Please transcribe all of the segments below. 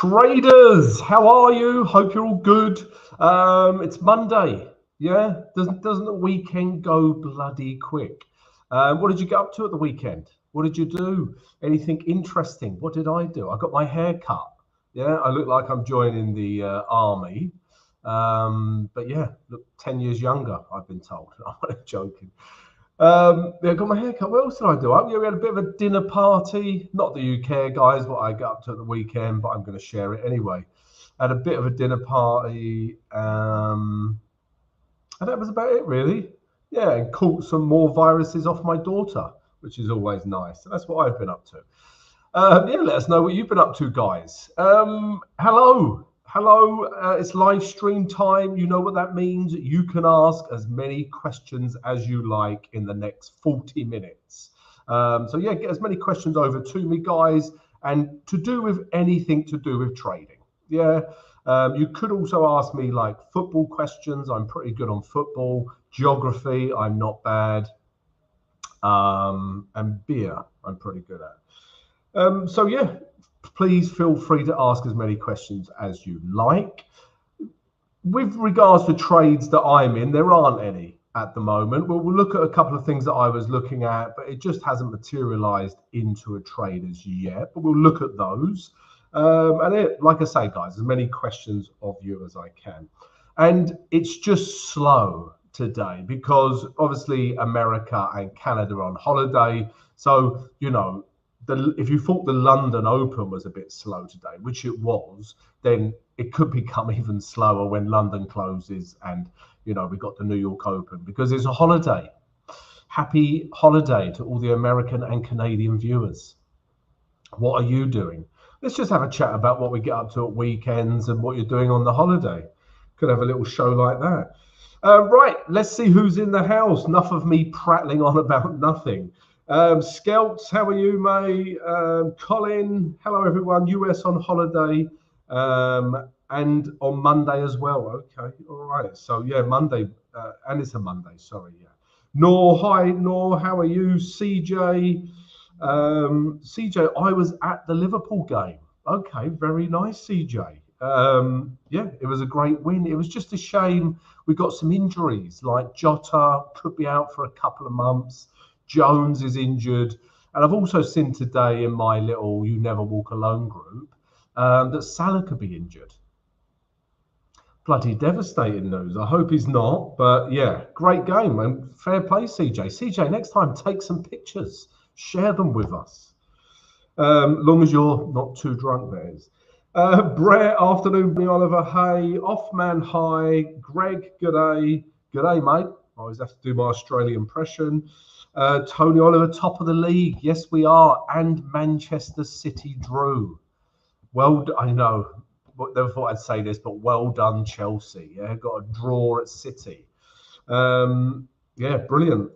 Traders, how are you? Hope you're all good. It's Monday. Yeah, doesn't the weekend go bloody quick? What did you get up to at the weekend? What did you do? Anything interesting? What did I do? I got my hair cut. Yeah, I look like I'm joining the army. But yeah, look 10 years younger, I've been told. I'm joking. Yeah, I got my hair cut. What else did I do? We had a bit of a dinner party. Not that you care, guys, what I got up to at the weekend, but I'm going to share it anyway. Had a bit of a dinner party. And that was about it, really. Yeah, and caught some more viruses off my daughter, which is always nice. So that's what I've been up to. Yeah, let us know what you've been up to, guys. Hello, it's live stream time. You know what that means. You can ask as many questions as you like in the next 40 minutes. So yeah, get as many questions over to me, guys, and to do with anything to do with trading. Yeah, you could also ask me like football questions. I'm pretty good on football. Geography, I'm not bad. And beer, I'm pretty good at. So yeah, please feel free to ask as many questions as you like. With regards to trades that I'm in, there aren't any at the moment. We'll look at a couple of things that I was looking at, but it just hasn't materialized into a trade as yet. But we'll look at those. Like I say, guys, as many questions of you as I can. And it's just slow today because obviously America and Canada are on holiday. So, you know, if you thought the London Open was a bit slow today, which it was, then it could become even slower when London closes and, you know, we got the New York Open because it's a holiday. Happy holiday to all the American and Canadian viewers. What are you doing? Let's just have a chat about what we get up to at weekends and what you're doing on the holiday. Could have a little show like that. Right, let's see who's in the house. Enough of me prattling on about nothing. Skelts, how are you, May? Colin, hello everyone. US on holiday and on Monday as well. Okay, all right. So yeah, Monday, and it's a Monday. Sorry, yeah. Nor, hi, Nor, how are you? CJ, CJ, I was at the Liverpool game. Okay, very nice, CJ. Yeah, it was a great win. It was just a shame we got some injuries, like Jota could be out for a couple of months. Jones is injured. And I've also seen today in my little You Never Walk Alone group that Salah could be injured. Bloody devastating news. I hope he's not. But yeah, great game. And fair play, CJ. CJ, next time, take some pictures. Share them with us. Long as you're not too drunk, that is. Brett, afternoon, Oliver, hey. Offman, hi. Greg, g'day. G'day, mate. I always have to do my Australian impression. Tony Oliver, top of the league. Yes, we are. And Manchester City drew. Well, I know. Never thought I'd say this, but well done, Chelsea. Yeah, got a draw at City. Yeah, brilliant.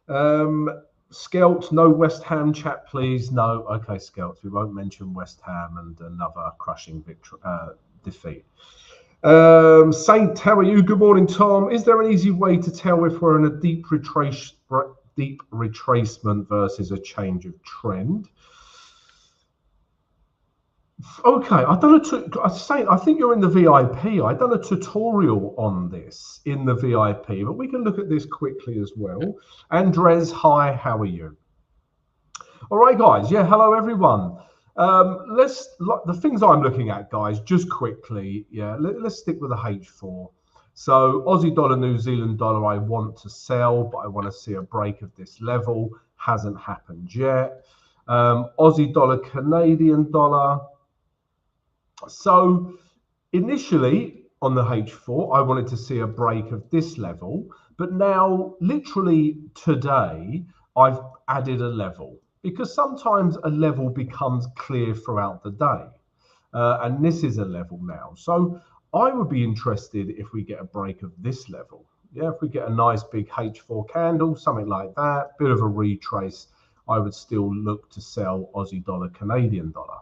Skelt, no West Ham chat, please. No, okay, Skelt. We won't mention West Ham and another crushing defeat. Saint, how are you? Good morning, Tom. Is there an easy way to tell if we're in a deep retracement versus a change of trend? Okay, I think you're in the VIP. I've done a tutorial on this in the VIP, but we can look at this quickly as well. Andres, hi, how are you? All right, guys. Yeah, hello, everyone. The things I'm looking at, guys, just quickly. Yeah, let's stick with the H4. So Aussie dollar, New Zealand dollar, I want to sell, but I want to see a break of this level. Hasn't happened yet. Aussie dollar, Canadian dollar. So initially on the H4, I wanted to see a break of this level, but now literally today, I've added a level because sometimes a level becomes clear throughout the day. And this is a level now. So I would be interested if we get a break of this level. Yeah, if we get a nice big H4 candle, something like that, bit of a retrace, I would still look to sell Aussie dollar, Canadian dollar.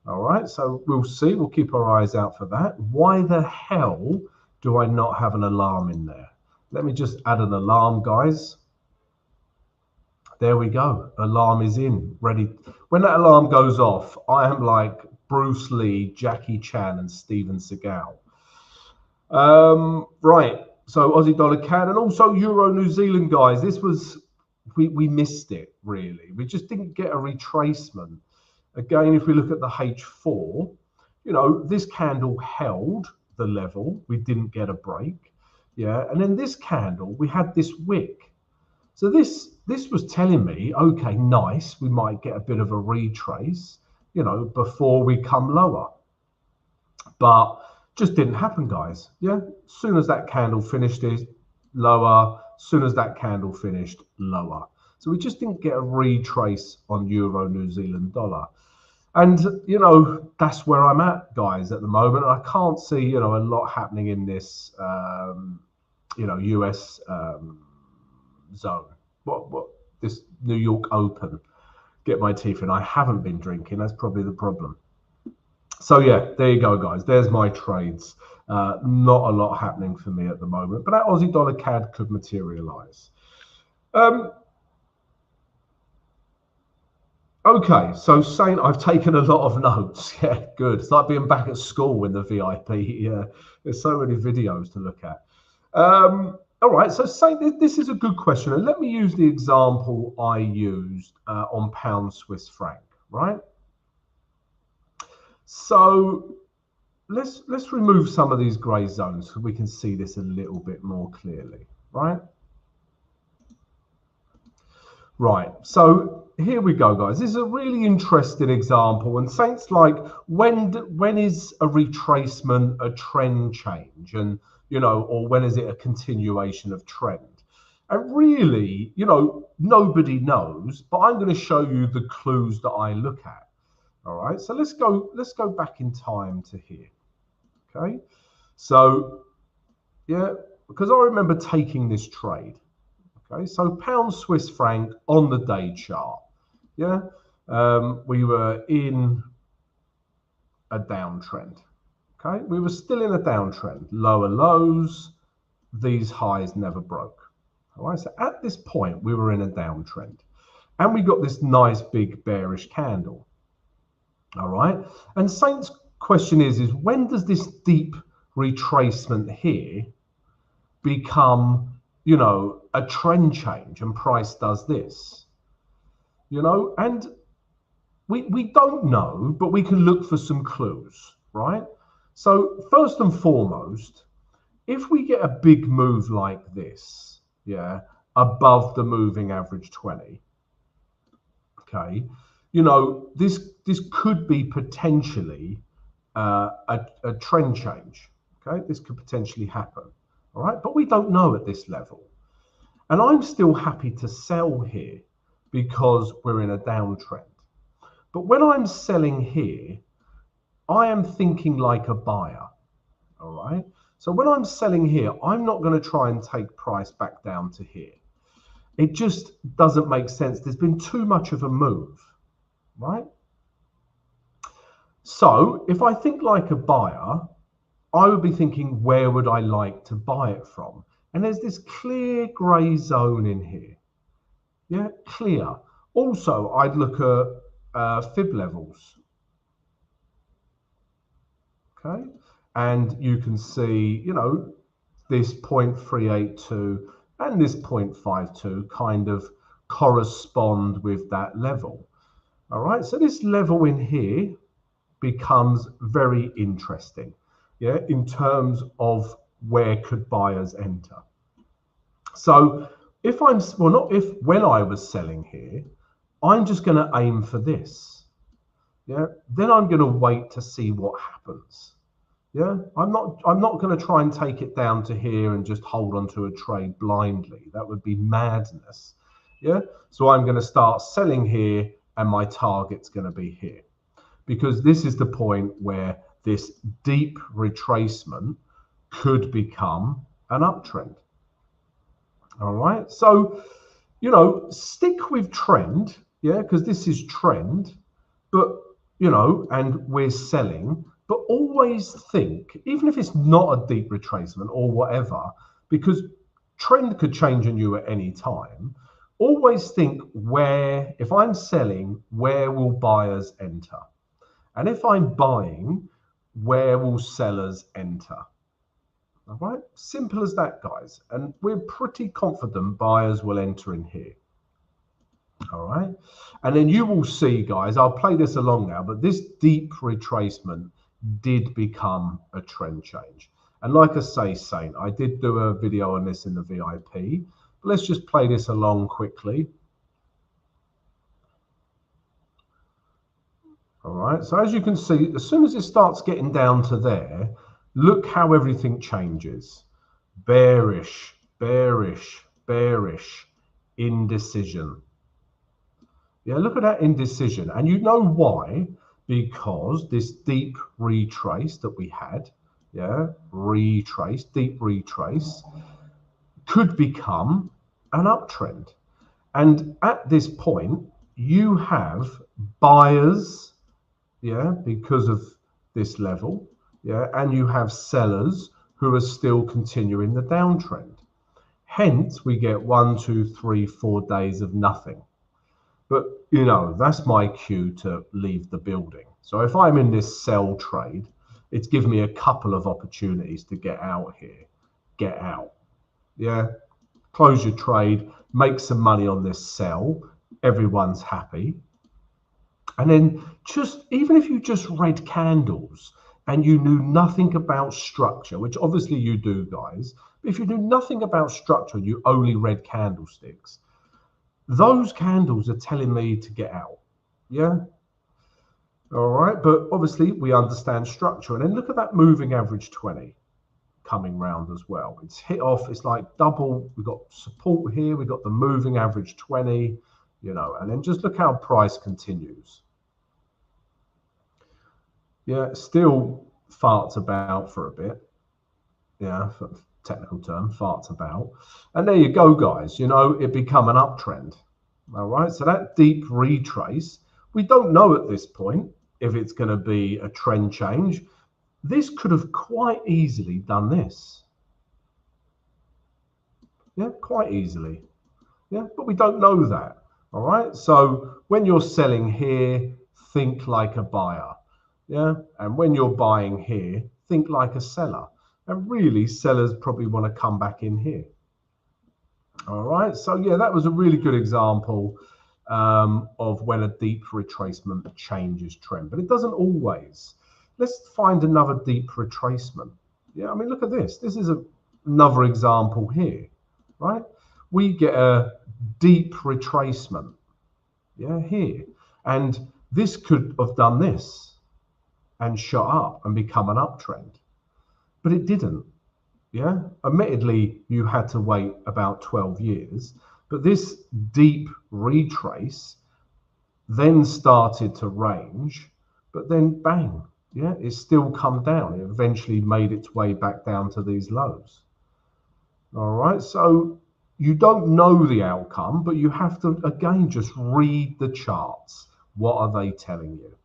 All right, so we'll see. We'll keep our eyes out for that. Why the hell do I not have an alarm in there? Let me just add an alarm, guys. There we go. Alarm is in, ready. When that alarm goes off, I am like Bruce Lee, Jackie Chan, and Steven Seagal. Right, so Aussie dollar CAD and also Euro New Zealand, guys. This was, we missed it, really. We just didn't get a retracement. Again, if we look at the H4, you know, this candle held the level. We didn't get a break. Yeah, and then this candle, we had this wick. So this was telling me, okay, nice, we might get a bit of a retrace, you know, before we come lower. But just didn't happen, guys. Yeah, as soon as that candle finished it lower, as soon as that candle finished lower. So we just didn't get a retrace on Euro New Zealand dollar. And, you know, that's where I'm at, guys, at the moment. I can't see, you know, a lot happening in this, you know, US zone. What this New York Open, get my teeth in. I haven't been drinking. That's probably the problem. So, yeah, there you go, guys. There's my trades. Not a lot happening for me at the moment. But that Aussie dollar CAD could materialize. Okay, so Saint, I've taken a lot of notes. Yeah, good. It's like being back at school in the VIP. Yeah, there's so many videos to look at. All right, so Saint, this is a good question, and let me use the example I used on pound Swiss franc, right? So let's remove some of these grey zones so we can see this a little bit more clearly, right? Right, so here we go, guys. This is a really interesting example, and Saint's like, when is a retracement a trend change, and you know, or when is it a continuation of trend? And really, you know, nobody knows, but I'm going to show you the clues that I look at. All right, so let's go back in time to here. Okay, so yeah, because I remember taking this trade. Okay, so pound Swiss franc on the day chart. Yeah, we were in a downtrend. Okay, we were still in a downtrend. Lower lows, these highs never broke. All right, so at this point we were in a downtrend, and we got this nice big bearish candle. All right, and Saint's question is when does this deep retracement here become, you know, a trend change and price does this, you know? And we don't know, but we can look for some clues, right? So first and foremost, if we get a big move like this, yeah, above the moving average 20, okay, you know, this could be potentially a trend change, okay? This could potentially happen, all right? But we don't know at this level. And I'm still happy to sell here because we're in a downtrend. But when I'm selling here, I am thinking like a buyer, all right? So when I'm selling here, I'm not going to try and take price back down to here. It just doesn't make sense. There's been too much of a move, right? So if I think like a buyer, I would be thinking, where would I like to buy it from? And there's this clear grey zone in here. Yeah, clear. Also, I'd look at fib levels. Okay, and you can see, you know, this 0.382 and this 0.52 kind of correspond with that level. All right, so this level in here becomes very interesting, yeah, in terms of where could buyers enter. So if I'm, well, not if, when I was selling here, I'm just going to aim for this, yeah, then I'm going to wait to see what happens. Yeah, I'm not going to try and take it down to here and just hold on to a trade blindly. That would be madness. Yeah, so I'm going to start selling here and my target's going to be here, because this is the point where this deep retracement could become an uptrend. All right, so, you know, stick with trend, yeah, because this is trend, but, you know, and we're selling, but always think, even if it's not a deep retracement or whatever, because trend could change on you at any time, always think where, if I'm selling, where will buyers enter? And if I'm buying, where will sellers enter? All right, simple as that, guys. And we're pretty confident buyers will enter in here. All right, and then you will see, guys, I'll play this along now, but this deep retracement did become a trend change. And like I say, Saint, I did do a video on this in the VIP. But let's just play this along quickly. All right, so as you can see, as soon as it starts getting down to there, look how everything changes. Bearish, bearish, bearish, indecision. Yeah, look at that indecision. And you know why? Because this deep retrace that we had, yeah, retrace, deep retrace, could become an uptrend. And at this point, you have buyers, yeah, because of this level, yeah, and you have sellers who are still continuing the downtrend. Hence, we get 1, 2, 3, 4 days of nothing. But, you know, that's my cue to leave the building. So if I'm in this sell trade, it's given me a couple of opportunities to get out here. Get out. Yeah. Close your trade, make some money on this sell. Everyone's happy. And then just, even if you just read candles and you knew nothing about structure, which obviously you do, guys, but if you knew nothing about structure and you only read candlesticks, those candles are telling me to get out. Yeah. All right. But obviously we understand structure. And then look at that moving average 20 coming round as well. It's hit off. It's like double. We've got support here. We've got the moving average 20, you know, and then just look how price continues. Yeah. Still farts about for a bit. Yeah. For technical term, farts about. And there you go, guys. You know, it become an uptrend. All right. So that deep retrace, we don't know at this point if it's going to be a trend change. This could have quite easily done this. Yeah, quite easily. Yeah, but we don't know that. All right. So when you're selling here, think like a buyer. Yeah. And when you're buying here, think like a seller. And really, sellers probably want to come back in here. All right. So, yeah, that was a really good example of when a deep retracement changes trend. But it doesn't always. Let's find another deep retracement. Yeah, I mean, look at this. This is another example here, right? We get a deep retracement, yeah, here. And this could have done this and shot up and become an uptrend. But it didn't. Yeah, admittedly, you had to wait about 12 years, but this deep retrace then started to range, but then bang, yeah, it's still come down. It eventually made its way back down to these lows. All right, so you don't know the outcome, but you have to, again, just read the charts. What are they telling you?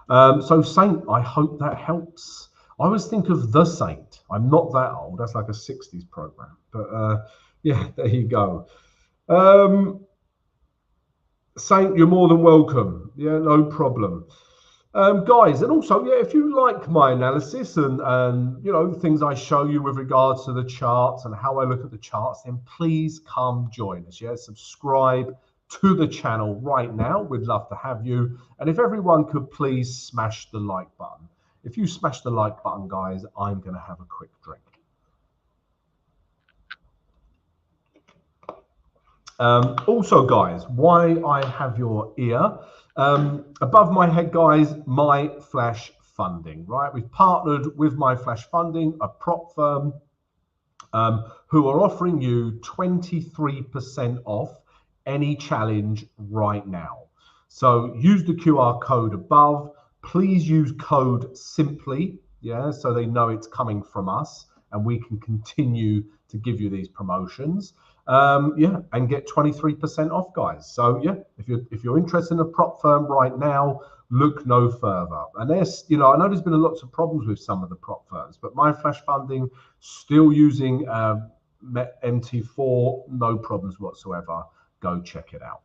So Saint, I hope that helps. I always think of The Saint. I'm not that old. That's like a 60s program. But yeah, there you go. Saint, you're more than welcome. Yeah, no problem. Guys, and also, yeah, if you like my analysis and you know, things I show you with regards to the charts and how I look at the charts, then please come join us. Yeah, subscribe to the channel right now. We'd love to have you. And if everyone could please smash the like button. If you smash the like button, guys, I'm going to have a quick drink. Also, guys, why I have your ear. Above my head, guys, My Flash Funding, right? We've partnered with My Flash Funding, a prop firm, who are offering you 23% off any challenge right now. So use the QR code above. Please use code SIMPLY, yeah, so they know it's coming from us and we can continue to give you these promotions. Yeah, and get 23% off, guys. So yeah, if you're interested in a prop firm right now, look no further. And there's, you know, I know there's been lots of problems with some of the prop firms, but My Flash Funding still using MT4, no problems whatsoever. Go check it out.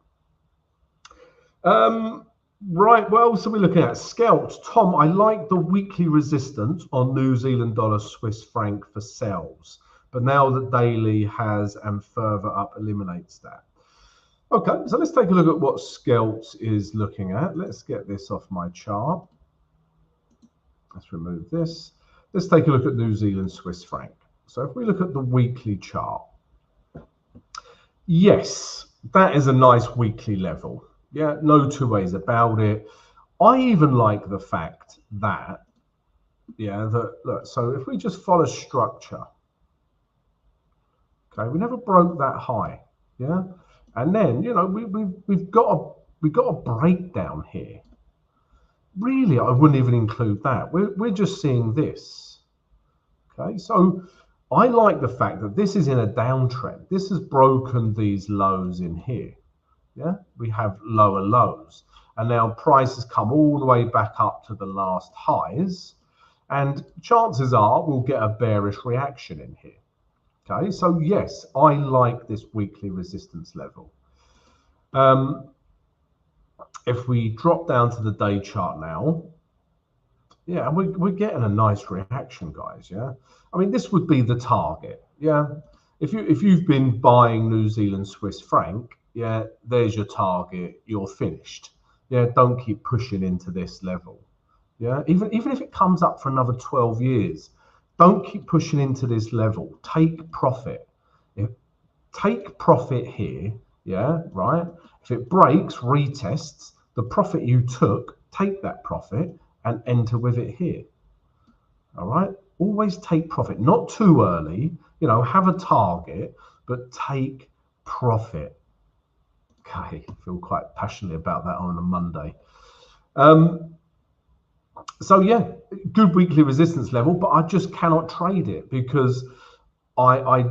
Right, what else are we looking at? Scalps. Tom, I like the weekly resistance on New Zealand dollar Swiss franc for sells, but now the daily has and further up eliminates that. Okay, so let's take a look at what Scalps is looking at. Let's get this off my chart. Let's remove this. Let's take a look at New Zealand Swiss franc. So if we look at the weekly chart, yes, that is a nice weekly level. Yeah, no two ways about it. I even like the fact that, yeah, that look, so if we just follow structure, okay, we never broke that high, yeah, and then you know we've got a breakdown here. Really, I wouldn't even include that. We're just seeing this, okay. So I like the fact that this is in a downtrend. This has broken these lows in here. Yeah, we have lower lows, and now prices come all the way back up to the last highs, and chances are we'll get a bearish reaction in here. Okay, so yes, I like this weekly resistance level. If we drop down to the day chart now, yeah, we're getting a nice reaction, guys. Yeah, I mean this would be the target. Yeah, if you've been buying New Zealand Swiss franc, yeah, there's your target. You're finished. Yeah, don't keep pushing into this level. Yeah, even if it comes up for another 12 years, don't keep pushing into this level. Take profit. Take profit here. Yeah, right. If it breaks, retests the profit you took. Take that profit and enter with it here. All right. Always take profit. Not too early. You know, have a target, but take profit. Okay, I feel quite passionately about that on a Monday. So yeah, good weekly resistance level, but I just cannot trade it because I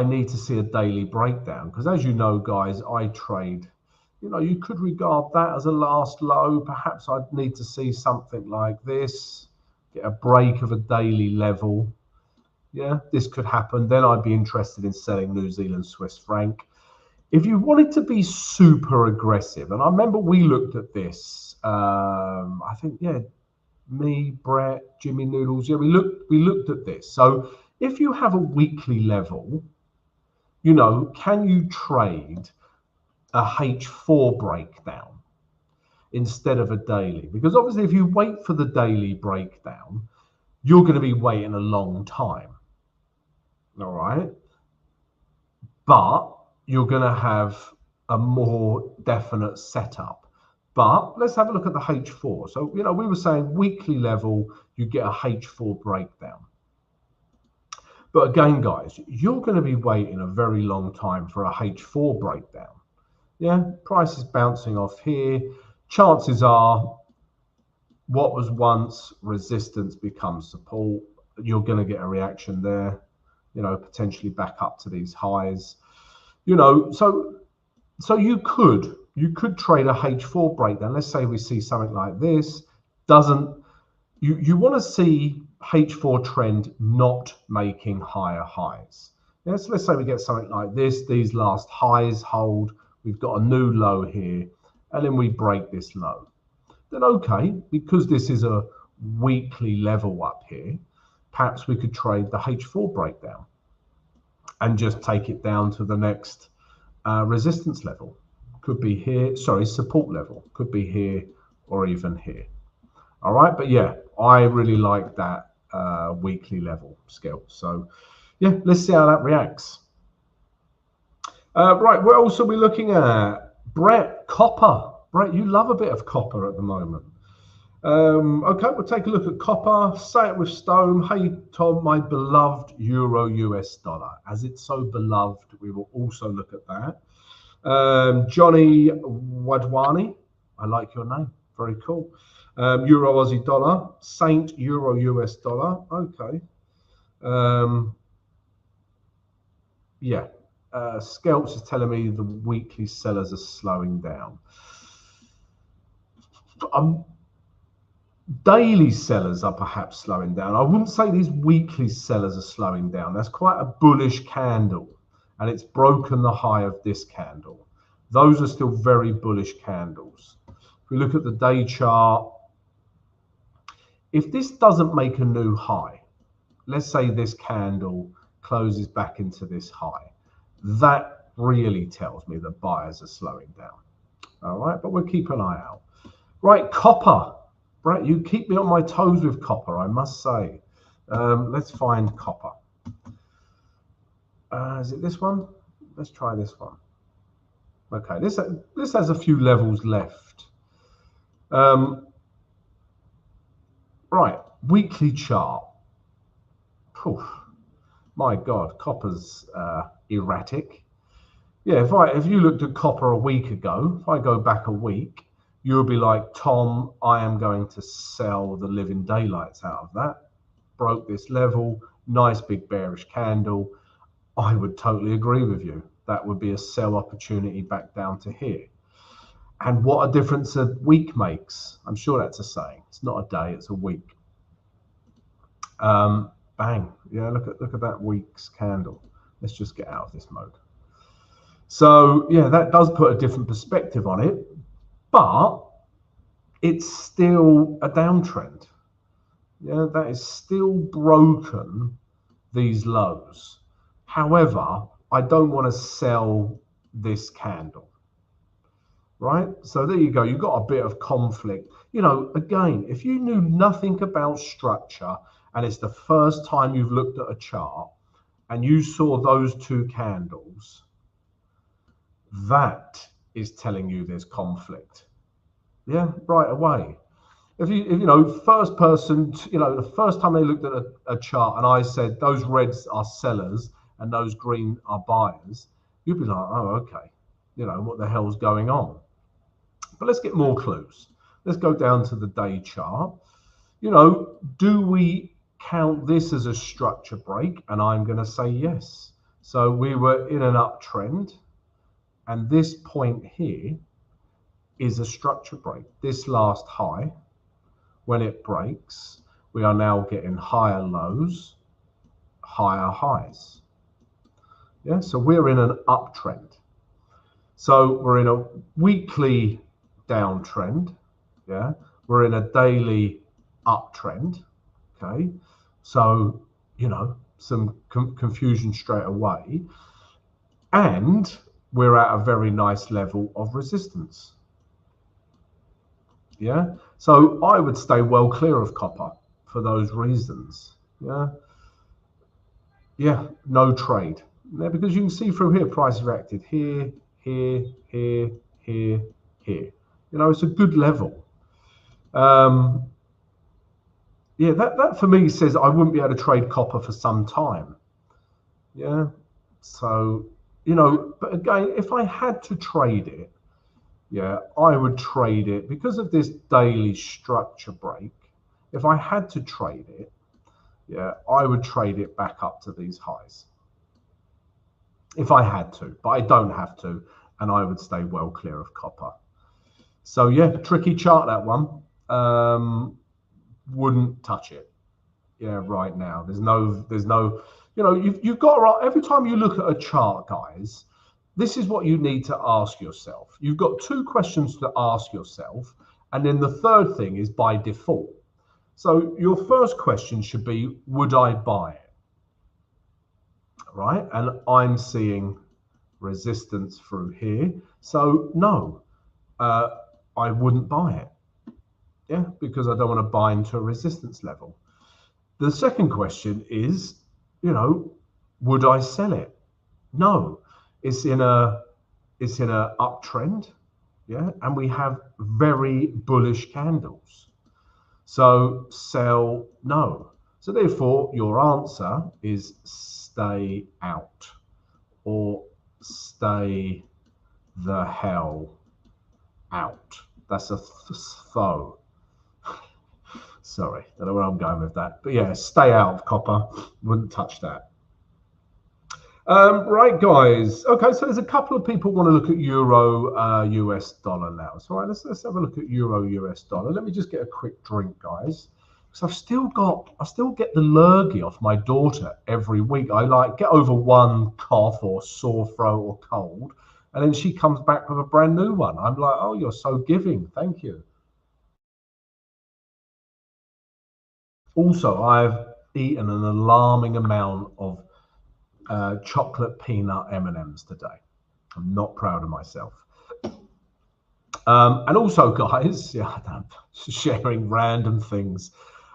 need to see a daily breakdown, because as you know, guys, I trade, you know, you could regard that as a last low. Perhaps I'd need to see something like this, get a break of a daily level. Yeah, this could happen. Then I'd be interested in selling New Zealand Swiss franc. If you wanted to be super aggressive, and I remember we looked at this, I think, yeah, me, Brett, Jimmy Noodles, yeah, we looked at this. So if you have a weekly level, you know, can you trade a H4 breakdown instead of a daily? Because obviously if you wait for the daily breakdown, you're going to be waiting a long time. All right. But you're going to have a more definite setup. But let's have a look at the H4. So, you know, we were saying weekly level, you get a H4 breakdown. But again, guys, you're going to be waiting a very long time for a H4 breakdown. Yeah, price is bouncing off here. Chances are what was once resistance becomes support. You're going to get a reaction there, you know, potentially back up to these highs. You know, so you could trade a H4 breakdown. Let's say we see something like this. You want to see H4 trend not making higher highs. Yeah, so let's say we get something like this. These last highs hold. We've got a new low here, and then we break this low. Then okay, because this is a weekly level up here, perhaps we could trade the H4 breakdown and just take it down to the next resistance level. Could be here, sorry, support level. Could be here or even here. All right, but yeah, I really like that weekly level scale. So yeah, let's see how that reacts. Right, what else are we looking at? Brett, copper. Brett, you love a bit of copper at the moment. Okay, we'll take a look at copper. Say it with Stone. Hey, Tom, my beloved Euro US dollar. As it's so beloved, we will also look at that. Johnny Wadwani, I like your name. Very cool. Euro Aussie dollar. Saint Euro US dollar. Okay. Yeah. Scalps is telling me the weekly sellers are slowing down. Daily sellers are perhaps slowing down. I wouldn't say these weekly sellers are slowing down. That's quite a bullish candle, and it's broken the high of this candle. Those are still very bullish candles. If we look at the day chart, if this doesn't make a new high, let's say this candle closes back into this high, that really tells me that buyers are slowing down. All right, but we'll keep an eye out. Right, copper. Right, you keep me on my toes with copper, I must say. Let's find copper. Is it this one? Let's try this one. Okay, this has a few levels left. Right, weekly chart. Whew. My God, copper's erratic. Yeah, if you looked at copper a week ago, if I go back a week, you'll be like, Tom, I am going to sell the living daylights out of that. Broke this level, nice big bearish candle. I would totally agree with you. That would be a sell opportunity back down to here. And what a difference a week makes. I'm sure that's a saying. It's not a day, it's a week. Bang. Yeah, look at that week's candle. Let's just get out of this mode. So yeah, that does put a different perspective on it, but it's still a downtrend. Yeah, that is still broken these lows. However, I don't want to sell this candle. Right? So there you go. You've got a bit of conflict. You know, again, if you knew nothing about structure and it's the first time you've looked at a chart and you saw those two candles, that is telling you there's conflict. Yeah, right away. If you know, first person, you know, the first time they looked at a chart and I said those reds are sellers and those green are buyers, you'd be like, oh, okay, you know, what the hell's going on? But let's get more clues. Let's go down to the day chart. You know, do we count this as a structure break? And I'm going to say yes. So we were in an uptrend, and this point here is a structure break. This last high, when it breaks, we are now getting higher lows, higher highs. Yeah, so we're in an uptrend. So we're in a weekly downtrend. Yeah, we're in a daily uptrend. Okay, so you know, some confusion straight away, and we're at a very nice level of resistance. Yeah, so I would stay well clear of copper for those reasons. Yeah, no trade. Yeah, because you can see through here, price reacted here, here, here, here, here. You know, it's a good level. Yeah, that for me says I wouldn't be able to trade copper for some time. Yeah, so, you know, but again, if I had to trade it, yeah, I would trade it because of this daily structure break. If I had to trade it, yeah, I would trade it back up to these highs. If I had to, but I don't have to, and I would stay well clear of copper. So yeah, tricky chart, that one. Wouldn't touch it. Yeah, right now. There's no, you know, you've got, every time you look at a chart, guys, this is what you need to ask yourself. You've got two questions to ask yourself, and then the third thing is by default. So your first question should be, would I buy it? Right? And I'm seeing resistance through here. So no, I wouldn't buy it. Yeah, because I don't want to buy into a resistance level. The second question is, you know, would I sell it? No, it's in a uptrend. Yeah, and we have very bullish candles. So sell, no. So therefore, your answer is stay out, or stay the hell out. That's a though. Sorry, I don't know where I'm going with that. But yeah, stay out of copper. Wouldn't touch that. Right, guys. Okay, so there's a couple of people want to look at euro US dollar now. So let's have a look at euro US dollar. Let me just get a quick drink, guys, because I still get the lurgy off my daughter every week. I like get over one cough or sore throat or cold, And then she comes back with a brand new one. I'm like, oh, you're so giving. Thank you. Also, I've eaten an alarming amount of chocolate peanut M&Ms today. I'm not proud of myself. And also, guys, yeah, I'm sharing random things.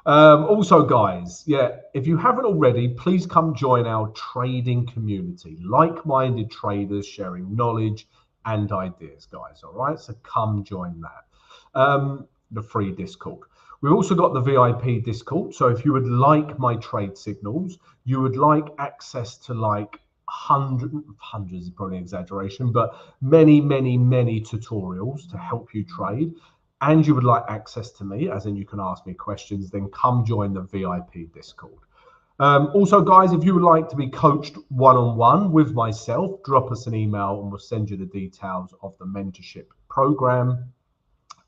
Also, guys, yeah, if you haven't already, please come join our trading community, like-minded traders sharing knowledge and ideas, guys. All right, so come join that. The free Discord. We've also got the VIP Discord. So if you would like my trade signals, you would like access to like hundreds is probably an exaggeration, but many tutorials to help you trade, and you would like access to me, as in you can ask me questions, then come join the VIP Discord. Also, guys, if you would like to be coached one-on-one with myself, drop us an email and we'll send you the details of the mentorship program.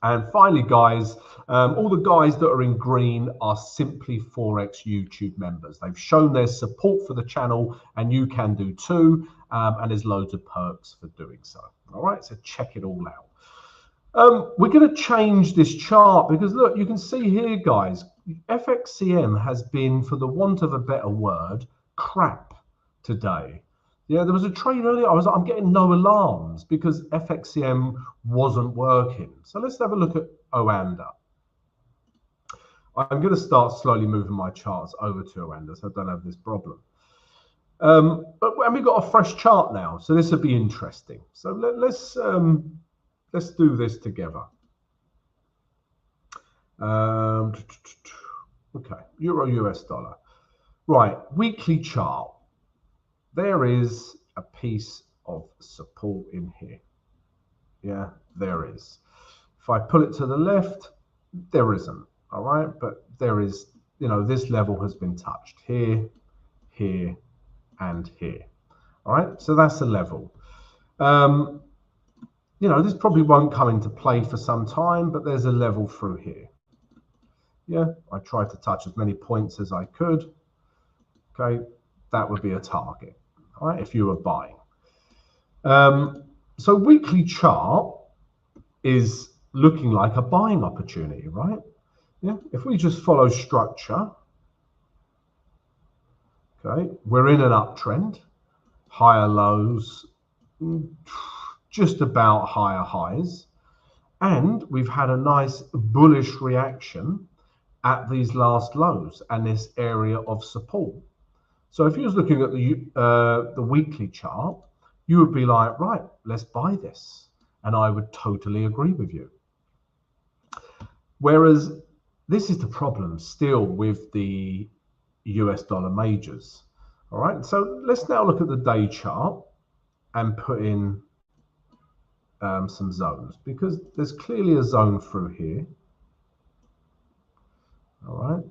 And finally, guys, all the guys that are in green are Simply Forex YouTube members. They've shown their support for the channel, and you can do too. And there's loads of perks for doing so. All right, so check it all out. We're going to change this chart because, look, you can see here, guys, FXCM has been, for the want of a better word, crap today. Yeah, there was a trade earlier. I'm getting no alarms because FXCM wasn't working. So let's have a look at Oanda. I'm going to start slowly moving my charts over to Oanda so I don't have this problem. And we've got a fresh chart now, so this will be interesting. So let's do this together. Okay, Euro US dollar. Right, weekly chart. There is a piece of support in here. Yeah, there is. If I pull it to the left, there isn't. All right, but there is, you know, this level has been touched here, here, and here. All right, so that's the level. You know, this probably won't come into play for some time, but there's a level through here. Yeah, I tried to touch as many points as I could. Okay, that would be a target. All right, if you were buying. So weekly chart is looking like a buying opportunity, right? Yeah, if we just follow structure, okay, we're in an uptrend, higher lows, just about higher highs, and we've had a nice bullish reaction at these last lows and this area of support. So if you was looking at the weekly chart, you would be like, right, let's buy this. And I would totally agree with you. Whereas this is the problem still with the US dollar majors. All right, so let's now look at the day chart and put in some zones, because there's clearly a zone through here. All right.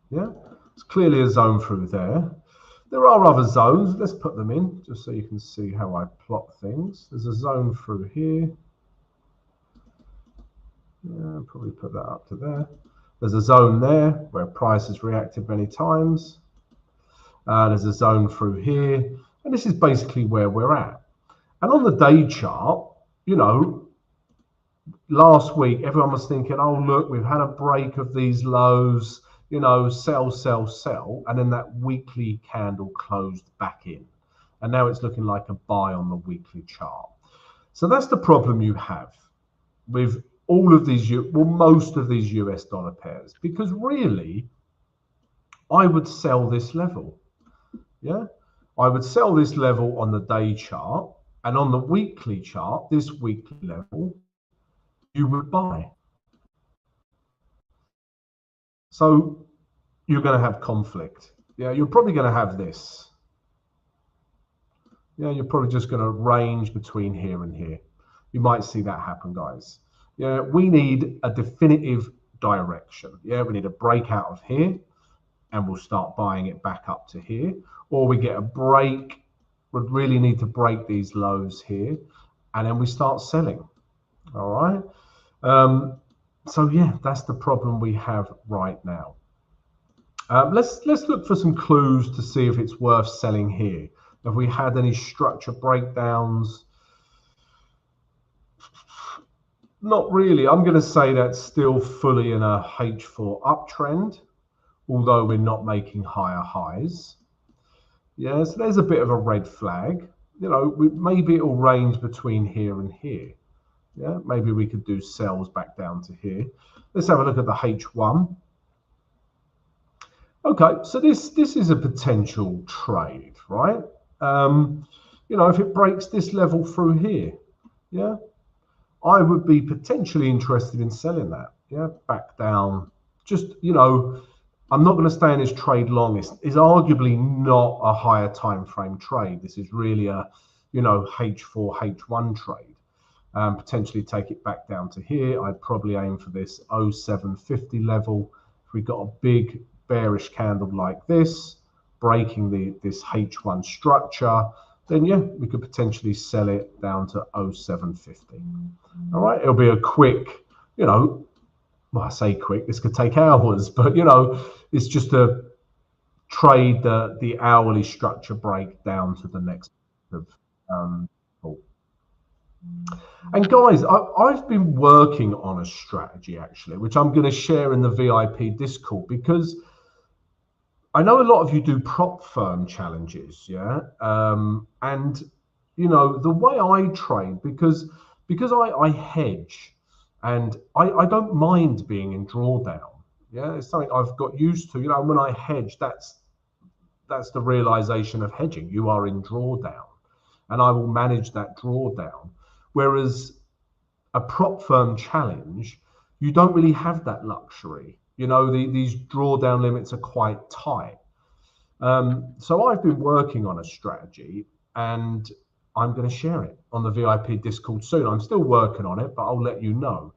Yeah. It's clearly a zone through there. There are other zones. Let's put them in just so you can see how I plot things. There's a zone through here. Yeah, I'll probably put that up to there. There's a zone there where price has reacted many times. There's a zone through here. And this is basically where we're at. And on the day chart, you know, last week, everyone was thinking, oh, look, we've had a break of these lows. You know, sell, sell, sell, and then that weekly candle closed back in. And now it's looking like a buy on the weekly chart. So that's the problem you have with all of these, well, most of these US dollar pairs, because really, I would sell this level. Yeah, I would sell this level on the day chart, and on the weekly chart, this weekly level, you would buy. So you're going to have conflict. Yeah, you're probably going to have this. Yeah, you're probably just going to range between here and here. You might see that happen, guys. Yeah, we need a definitive direction. Yeah, we need a breakout of here, and we'll start buying it back up to here. Or we get a break. We really need to break these lows here, and then we start selling. All right. So yeah, that's the problem we have right now. Let's look for some clues to see if it's worth selling here. Have we had any structure breakdowns? Not really. I'm going to say that's still fully in a H4 uptrend, although we're not making higher highs. Yeah, so there's a bit of a red flag. You know, maybe it'll range between here and here. Yeah, maybe we could do sells back down to here. Let's have a look at the H1. Okay, so this is a potential trade, right? You know, if it breaks this level through here, yeah, I would be potentially interested in selling that. Yeah, back down. Just, you know, I'm not going to stay in this trade long. It's arguably not a higher time frame trade. This is really a, you know, H4, H1 trade. Potentially take it back down to here. I'd probably aim for this 0750 level. If we got a big bearish candle like this, breaking this H1 structure, then yeah, we could potentially sell it down to 0750. All right, it'll be a quick, you know, well, I say quick, this could take hours, but you know, it's just a trade the hourly structure break down to the next of and guys, I've been working on a strategy actually, which I'm going to share in the VIP Discord, because I know a lot of you do prop firm challenges, yeah, and you know the way I trade, because I hedge, and I don't mind being in drawdown. Yeah, it's something I've got used to. You know, when I hedge, that's the realization of hedging. You are in drawdown, and I will manage that drawdown. Whereas a prop firm challenge, you don't really have that luxury. You know, these drawdown limits are quite tight. So I've been working on a strategy, and I'm going to share it on the VIP Discord soon. I'm still working on it, but I'll let you know.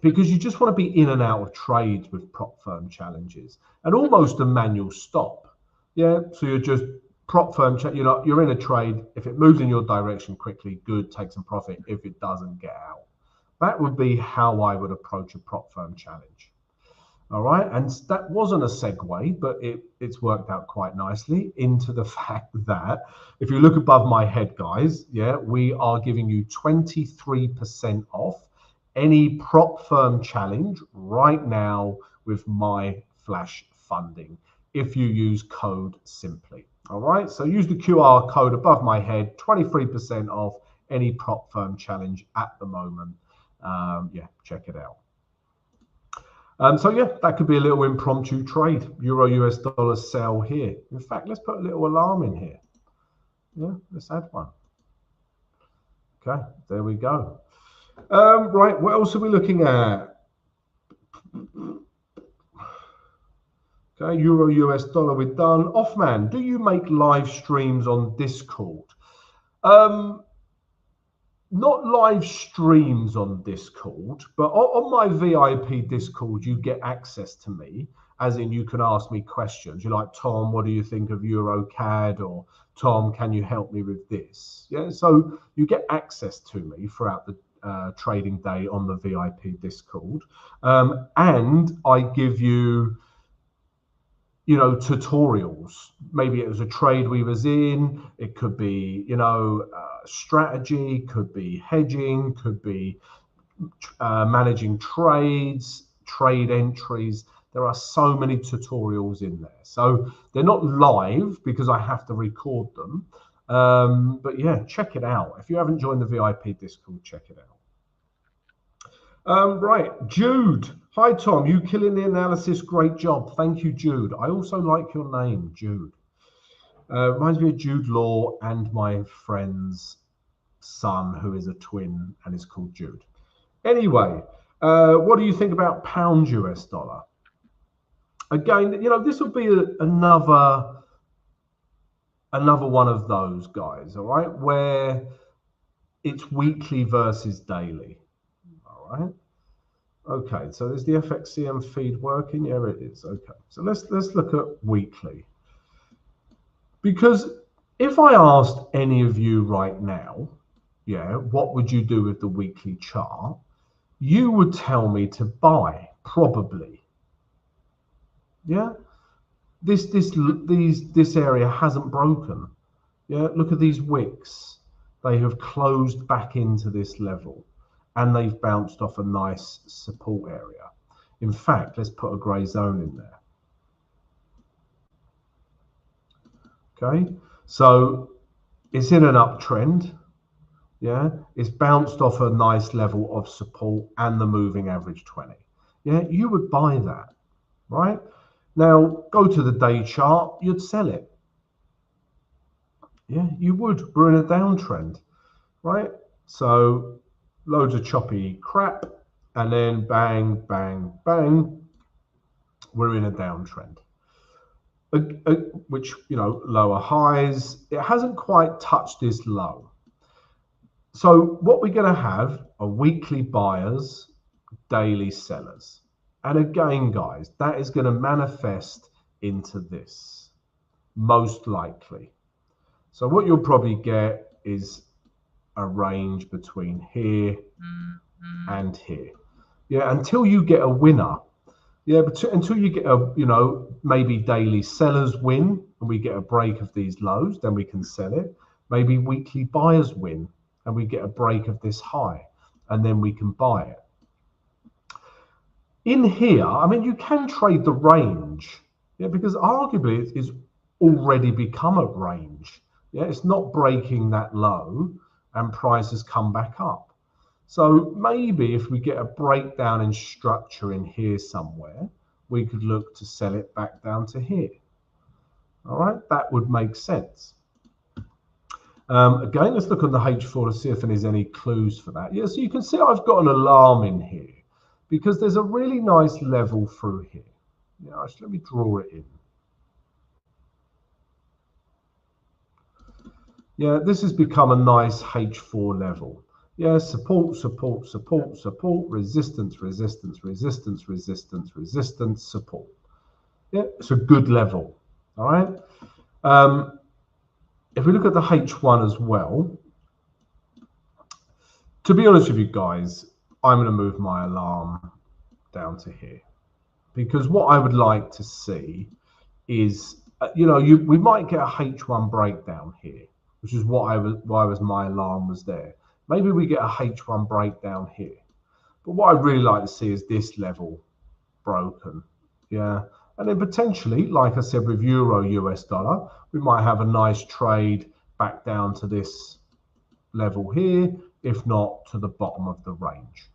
Because you just want to be in and out of trades with prop firm challenges, and almost a manual stop. Yeah, so you're just prop firm, you're in a trade. If it moves in your direction quickly, good, take some profit. If it doesn't, get out. That would be how I would approach a prop firm challenge. All right, and that wasn't a segue, but it's worked out quite nicely into the fact that if you look above my head, guys, yeah, we are giving you 23% off any prop firm challenge right now with my flash funding if you use code simply. All right, so use the QR code above my head, 23% off any prop firm challenge at the moment. Yeah, check it out. So yeah, that could be a little impromptu trade. Euro US dollar sell here. In fact, let's put a little alarm in here. Yeah, let's add one. Okay, there we go. Right, what else are we looking at? Okay, Euro US dollar, we're done. Offman, do you make live streams on Discord? Not live streams on Discord, but on my VIP Discord, you get access to me, as in you can ask me questions. You're like, Tom, what do you think of EuroCAD? Or Tom, can you help me with this? Yeah, so you get access to me throughout the trading day on the VIP Discord. And I give you, you know, tutorials. Maybe it was a trade we was in. It could be, you know, strategy, could be hedging, could be managing trades, trade entries. There are so many tutorials in there. So they're not live because I have to record them. But yeah, check it out. If you haven't joined the VIP Discord, check it out. Right, Jude. Hi, Tom. You killing the analysis. Great job. Thank you, Jude. I also like your name, Jude. Reminds me of Jude Law and my friend's son, who is a twin and is called Jude. Anyway, what do you think about pound US dollar? Again, you know, this will be another one of those guys, all right, where it's weekly versus daily. All right. Okay, so there's the FXCM feed working. Yeah, it is. Okay, so let's look at weekly. Because if I asked any of you right now, yeah, what would you do with the weekly chart? You would tell me to buy, probably. Yeah. this area hasn't broken. Yeah, look at these wicks. They have closed back into this level, and they've bounced off a nice support area. In fact, let's put a grey zone in there. Okay, so it's in an uptrend. Yeah, it's bounced off a nice level of support and the moving average 20. Yeah, you would buy that, right? Now go to the day chart, you'd sell it. Yeah, you would. We're in a downtrend, right? So loads of choppy crap, and then bang, bang, bang, we're in a downtrend. Which, you know, lower highs, it hasn't quite touched this low. So what we're going to have are weekly buyers, daily sellers. And again, guys, that is going to manifest into this, most likely. So what you'll probably get is a range between here and here. Yeah, until you get a winner. Yeah, but until you get a, you know, maybe daily sellers win and we get a break of these lows, then we can sell it. Maybe weekly buyers win and we get a break of this high, and then we can buy it. In here, I mean, you can trade the range, yeah, because arguably it's already become a range. Yeah, it's not breaking that low and prices come back up. So maybe if we get a breakdown in structure in here somewhere, we could look to sell it back down to here. All right, that would make sense. Again, let's look on the H4 to see if there's any clues for that. Yeah, so you can see I've got an alarm in here because there's a really nice level through here. Yeah, actually, let me draw it in. Yeah, this has become a nice H4 level. Yeah, support, support, support, support, resistance, resistance, resistance, resistance, resistance, support. Yeah, it's a good level. All right. If we look at the H1 as well, to be honest with you guys, I'm going to move my alarm down to here because what I would like to see is, you know, we might get a H1 breakdown here, which is why my alarm was there. Maybe we get a H1 breakdown here. But what I'd really like to see is this level broken. Yeah. And then potentially, like I said, with Euro US dollar, we might have a nice trade back down to this level here, if not to the bottom of the range.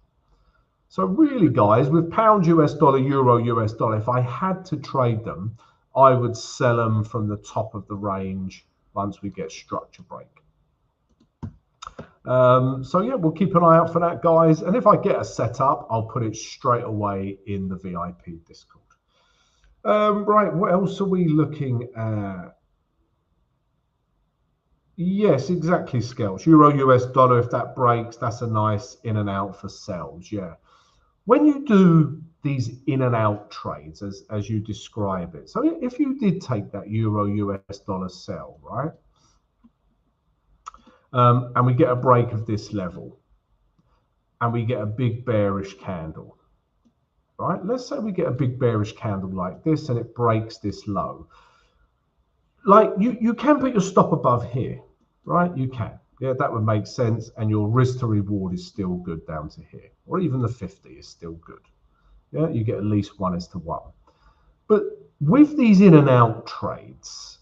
So really, guys, with pound US dollar, Euro US dollar, if I had to trade them, I would sell them from the top of the range once we get structure break. So yeah, we'll keep an eye out for that, guys. And if I get a setup, I'll put it straight away in the VIP Discord. Right, what else are we looking at? Yes, exactly, Skelch. Euro US dollar, if that breaks, that's a nice in and out for sells. Yeah. When you do these in and out trades, as you describe it, so if you did take that Euro US dollar sell, right? And we get a break of this level and we get a big bearish candle, right? Let's say we get a big bearish candle like this and it breaks this low. Like you can put your stop above here, right? You can. Yeah, that would make sense. And your risk to reward is still good down to here, or even the 50 is still good. Yeah, you get at least 1:1. But with these in and out trades,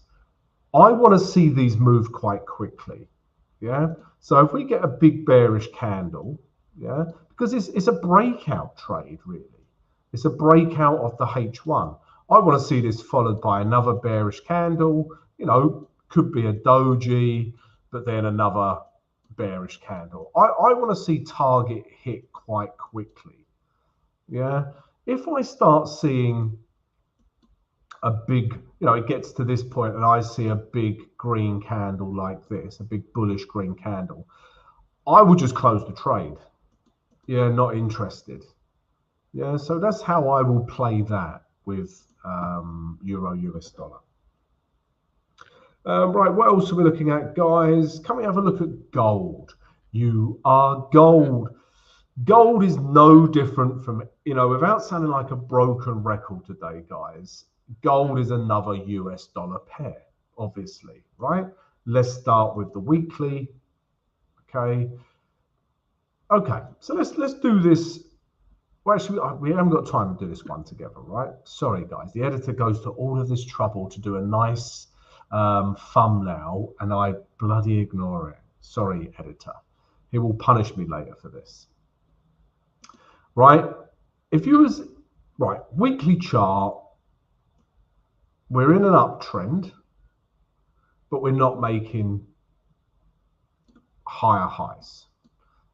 I want to see these move quite quickly. Yeah, so if we get a big bearish candle, yeah, because it's a breakout trade, really. It's a breakout of the H1. I want to see this followed by another bearish candle, you know, could be a doji, but then another bearish candle. I want to see target hit quite quickly. Yeah, if I start seeing a big, you know, it gets to this point and I see a big green candle like this, a big bullish green candle, I would just close the trade. Yeah, not interested. Yeah, so that's how I will play that with Euro US dollar. Right, what else are we looking at, guys? Can we have a look at gold? You are gold. Gold is no different from, you know, without sounding like a broken record today, guys, Gold is another US dollar pair, obviously, right? Let's start with the weekly. Okay. Okay, so let's do this. Well, actually, we haven't got time to do this one together, right? Sorry, guys. The editor goes to all of this trouble to do a nice thumbnail, and I bloody ignore it. Sorry, editor. He will punish me later for this. Right? If you was right, weekly chart, we're in an uptrend, but we're not making higher highs.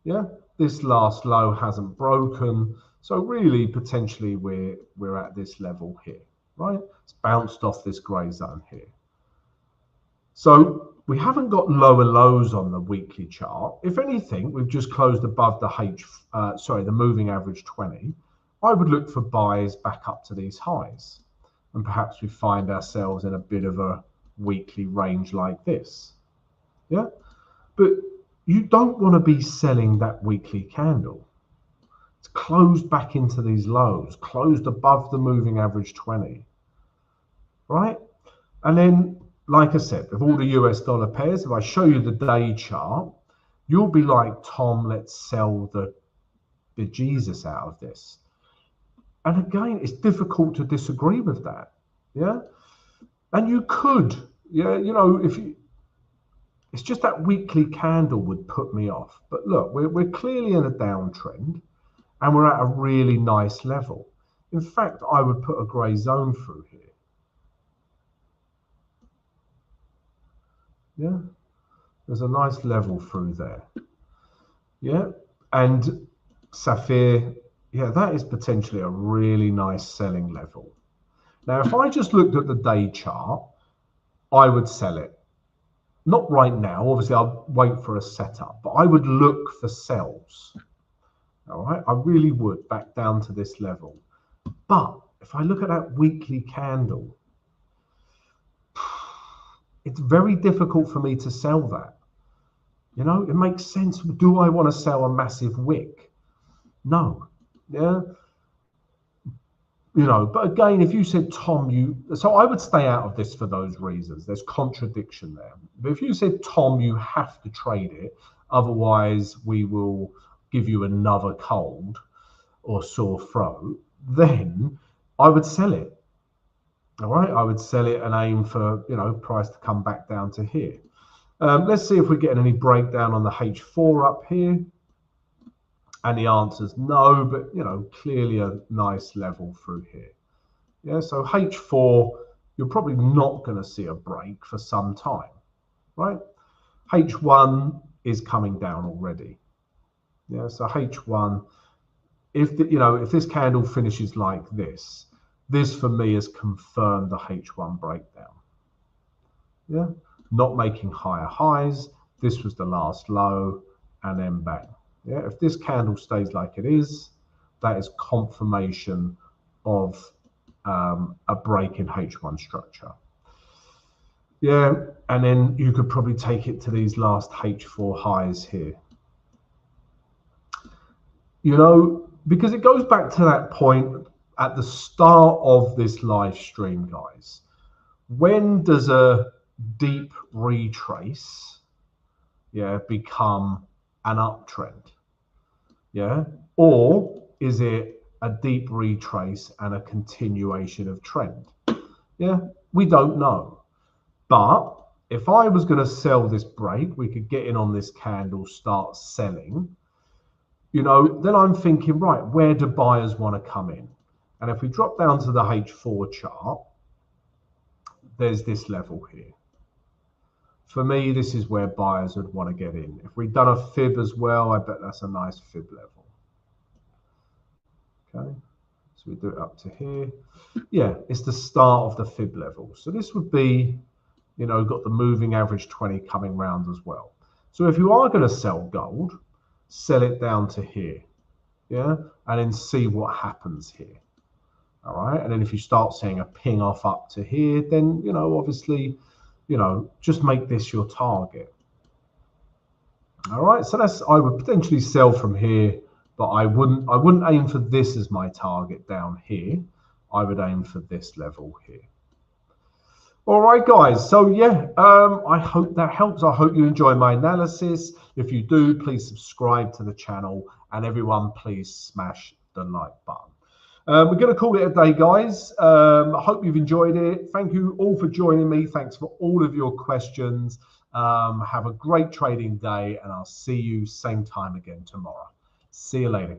Yeah, this last low hasn't broken, so really potentially we're at this level here, right? It's bounced off this grey zone here. So we haven't got lower lows on the weekly chart. If anything, we've just closed above the moving average 20. I would look for buys back up to these highs, and perhaps we find ourselves in a bit of a weekly range like this. Yeah, but you don't want to be selling that weekly candle. It's closed back into these lows, closed above the moving average 20, right? And then, like I said, with all the US dollar pairs, if I show you the day chart, you'll be like, Tom, let's sell the bejesus out of this. And again, it's difficult to disagree with that. Yeah. And you could, yeah, you know, it's just that weekly candle would put me off. But look, we're clearly in a downtrend, and we're at a really nice level. In fact, I would put a grey zone through here. Yeah, there's a nice level through there. Yeah, and Sapphire, yeah, that is potentially a really nice selling level. Now, if I just looked at the day chart, I would sell it. Not right now, obviously I'll wait for a setup, but I would look for sells. All right, I really would, back down to this level. But if I look at that weekly candle, it's very difficult for me to sell that. You know, it makes sense. Do I want to sell a massive wick? No. Yeah. You know, but again, if you said, Tom, so I would stay out of this for those reasons. There's contradiction there. But if you said, Tom, you have to trade it, otherwise we will give you another cold or sore throat, then I would sell it. All right, I would sell it and aim for, you know, price to come back down to here. Let's see if we're getting any breakdown on the H4 up here. And the answer is no, but, you know, clearly a nice level through here. Yeah, so H4, you're probably not going to see a break for some time, right? H1 is coming down already. Yeah, so H1, if this candle finishes like this for me has confirmed the H1 breakdown. Yeah, not making higher highs. This was the last low, and then bang. Yeah, if this candle stays like it is, that is confirmation of a break in H1 structure. Yeah, and then you could probably take it to these last H4 highs here. You know, because it goes back to that point at the start of this live stream, guys. When does a deep retrace, yeah, become an uptrend? Yeah, or is it a deep retrace and a continuation of trend? Yeah, we don't know. But if I was going to sell this break, we could get in on this candle, start selling. You know, then I'm thinking, right, where do buyers want to come in? And if we drop down to the H4 chart, there's this level here. For me, this is where buyers would want to get in. If we've done a fib as well, I bet that's a nice fib level. Okay, so we do it up to here. Yeah, it's the start of the fib level. So this would be, you know, got the moving average 20 coming round as well. So if you are going to sell gold, sell it down to here. Yeah, and then see what happens here. All right, and then if you start seeing a ping off up to here, then, you know, obviously, you know, just make this your target. All right, so I would potentially sell from here, but I wouldn't aim for this as my target down here. I would aim for this level here. All right, guys. So yeah, I hope that helps. I hope you enjoy my analysis. If you do, please subscribe to the channel, and everyone, please smash the like button. We're going to call it a day, guys. I hope you've enjoyed it. Thank you all for joining me. Thanks for all of your questions. Have a great trading day, and I'll see you same time again tomorrow. See you later, guys.